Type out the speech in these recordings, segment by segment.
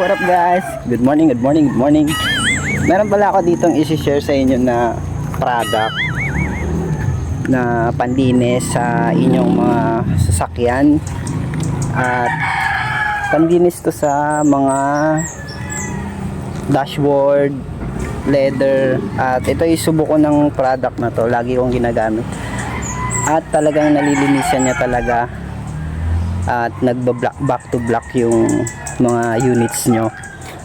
What up guys? Good morning, good morning, good morning. Meron pala ako ditong isi-share sa inyo na product na panlinis sa inyong mga sasakyan. At panlinis to sa mga dashboard, leather. At ito yung subo ko ng product na to. Lagi kong ginagamit. At talagang nalilinisan niya talaga. At nagba-black back to black yung mga units nyo.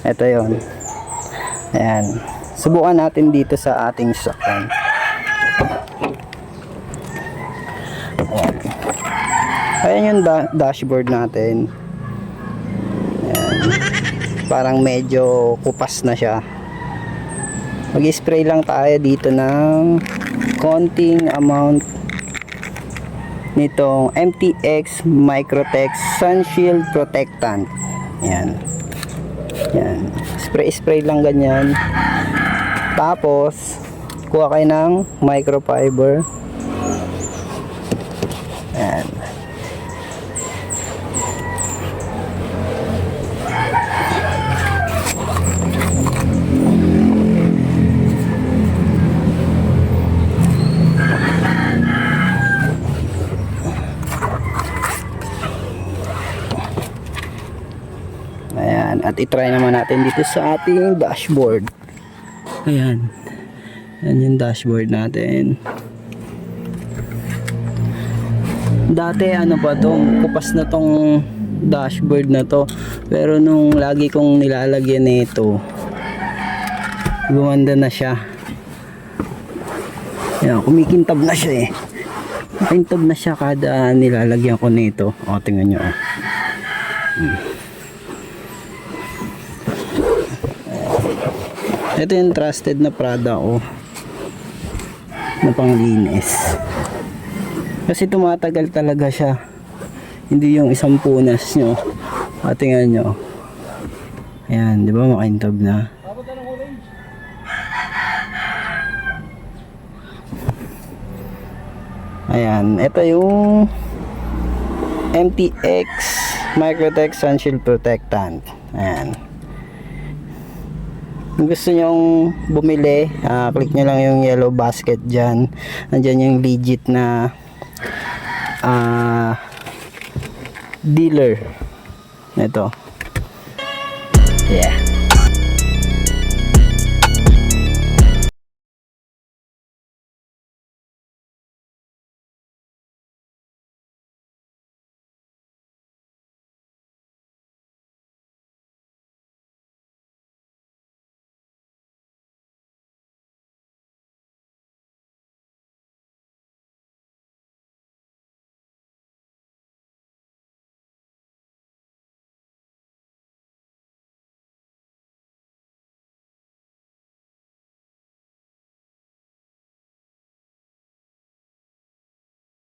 Ito yon. Ayan, subukan natin dito sa ating sasakyan. Ayan yung dashboard natin. Ayan. Parang medyo kupas na siya. Mag-spray lang tayo dito ng konting amount nitong MTX Microtex Sunshield Protectant. Yan. Yan. Spray lang ganyan. Tapos kuha kayo ng microfiber. Yan. Ayan, at i-try naman natin dito sa ating dashboard. Ayan. Ayan yung dashboard natin. Dati ano pa to, kupas na tong dashboard na to. Pero nung lagi kong nilalagyan nito, gumanda na siya. Ayan, kumikintab na siya eh. Kumikintab na siya kada nilalagyan ko nito. O, tingnan nyo. Ito yung trusted na product ko na panglinis. Kasi tumatagal talaga siya. Hindi yung isang punas nyo. Tingnan nyo. Ayan, di ba makaintab na? Ayan, ito yung MTX Microtex Sunshield Protectant. Ayan. Kung gusto nyong bumili, click nyo lang yung yellow basket dyan. Nandyan yung legit na dealer. Ito. Yeah.